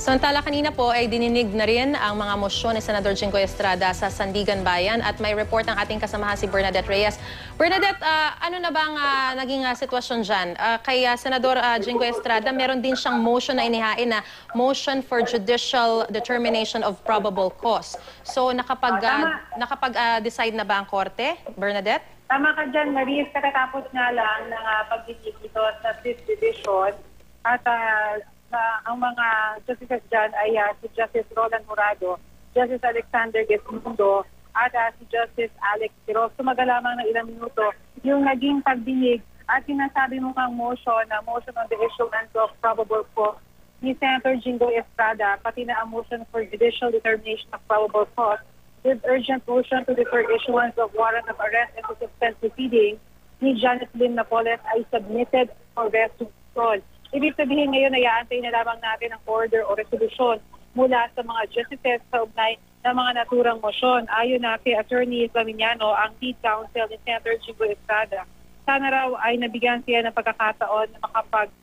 Samantala kanina po ay dininig na rin ang mga mosyon ni Senador Jinggoy Estrada sa Sandigan Bayan at may report ang ating kasamahan si Bernadette Reyes. Bernadette, ano na bang naging sitwasyon dyan? Kay Senador Jinggoy Estrada, meron din siyang motion na inihain na motion for judicial determination of probable cause. So nakapag-decide na ba ang korte, Bernadette? Tama ka dyan, Maris. Katatapos nga lang ng pag-isip ito sa 5th Division at ang mga justices dyan ay si Justice Roland Jurado, Justice Alexander Gesmundo, at si Justice Alex Quiroz. Tumagal lamang ng ilang minuto yung naging pagdinig at sinasabi mo kang motion on the issuance of probable cause ni Senator Jinggoy Estrada, pati na ang motion for judicial determination of probable cause with urgent motion to defer issuance of warrant of arrest and to suspend proceedings ni Janet Lim Napoles ay submitted for resolution. Ibig sabihin ngayon ay aantay na lamang natin ang order o resolusyon mula sa mga justices sa ugnay ng mga naturang motion. Ayon na kay Attorney Flaminiano, ang lead counsel ni Senator Jinggoy Estrada, sana raw ay nabigyan siya ng pagkakataon na makapag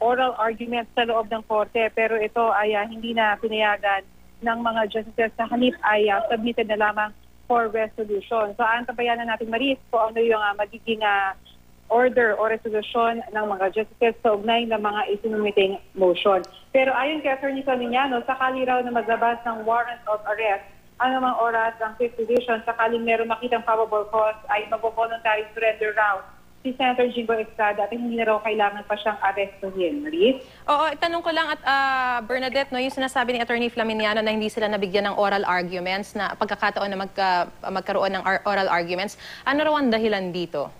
oral argument sa loob ng korte, pero ito ay hindi na pinayagan ng mga justices, sa halip ay submitted na lamang for resolution. So aantabayan na natin, Maris, kung ano yung magiging order o resolusyon ng mga justices sa ugnay ng mga isinumiting motion. Pero ayon kay Attorney Flaminiano, sakali raw na maglabas ng warrant of arrest, ano mang oras ang 5th Division, sakaling meron makitang probable cause ay mag-voluntary surrender raw si Senator Jinggoy Estrada at hindi na raw kailangan pa siyang arrestuhin. Maris? Oo, tanong ko lang at Bernadette, no, yung sinasabi ni Attorney Flaminiano na hindi sila nabigyan ng oral arguments, na pagkakataon na magkaroon ng oral arguments, ano raw ang dahilan dito?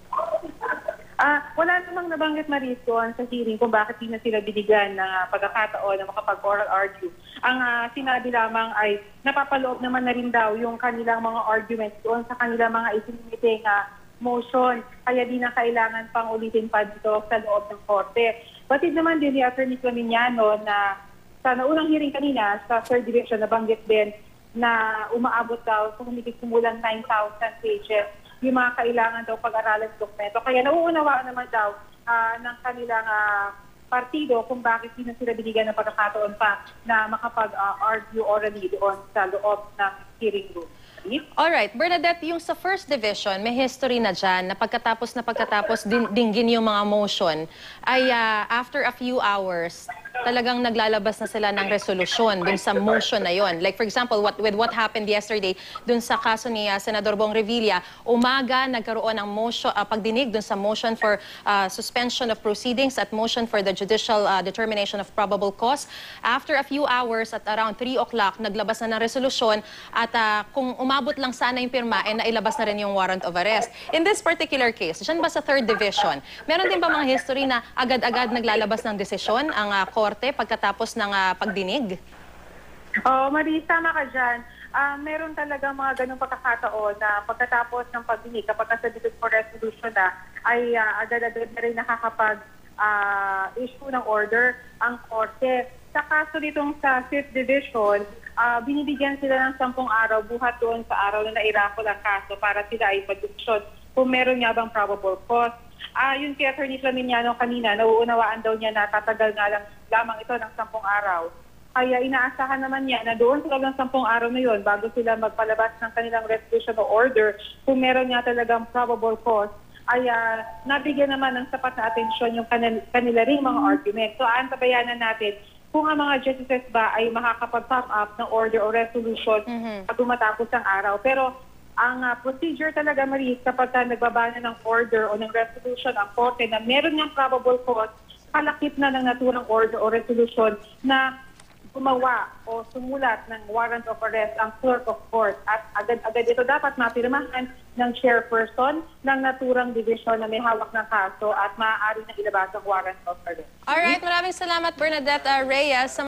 Wala namang nabanggit, Maris, doon sa hearing kung bakit di na sila binigyan ng pagkakataon na makapag-oral argue. Ang sinabi lamang ay napapaloob naman na rin daw yung kanilang mga arguments doon sa kanilang mga isinumiting motion. Kaya di na kailangan pang ulitin pa dito sa loob ng korte. Batid naman din ni Attorney Flaminiano na sa naunang hearing kanina sa 3rd Division, nabanggit din na umaabot daw sa humigit kumulang 9,000 pages yung mga kailangan daw pag-aralan ng dokumento. Kaya nauunawaan naman daw ng kanilang partido kung bakit di na sila binigyan ng pagkakataon pa na makapag-argue orally doon sa loob ng hearing room. Alright, Bernadette, yung sa 1st Division, may history na dyan na pagkatapos dinggin yung mga motion, ay after a few hours, talagang naglalabas na sila ng resolusyon dun sa motion na yon. Like for example, with what happened yesterday dun sa kaso ni Senador Bong Revilla, umaga nagkaroon ng motion, pagdinig dun sa motion for suspension of proceedings at motion for the judicial determination of probable cause. After a few hours, at around 3 o'clock, naglabas na ng resolusyon at kung umabot lang sana yung pirma, nailabas na rin yung warrant of arrest. In this particular case, dyan ba sa 3rd Division, meron din ba mga history na agad-agad naglalabas ng desisyon ang korte pagkatapos ng pagdinig? Maris, tama ka dyan. Meron talaga mga ganong pagkakataon na pagkatapos ng pagdinig, kapag submitted for resolution na, ay agad-agad na rin nakakapag-issue ng order ang korte. Sa kaso ditong sa 5th Division, binibigyan sila ng 10 araw buhat doon sa araw na nairapol ang kaso para sila ay mag-desisyon kung meron nga bang probable cause. Yun kay Attorney Flaminiano kanina, nauunawaan daw niya na tatagal nga lamang ito ng 10 araw. Kaya inaasahan naman niya na doon sa loob ng 10 araw na yun, bago sila magpalabas ng kanilang resolution o order, kung meron nga talagang probable cause, ay nabigyan naman ng sapat na atensyon yung kanila ring mga argument. So aantabayanan natin kung ang mga justices ba ay makakapag-top up ng order o resolution at tumatapos ang araw. Pero ang procedure talaga, Maris, kapag nagbabana ng order o ng resolution ang korte na meron niyang probable cause, kalakip na ng naturang order o resolution na gumawa o sumulat ng warrant of arrest ang clerk of court. At agad-agad ito dapat mapirmahan ng chairperson ng naturang division na may hawak ng kaso at maaari na ilabas ang warrant of arrest. Alright, maraming salamat, Bernadette Reyes.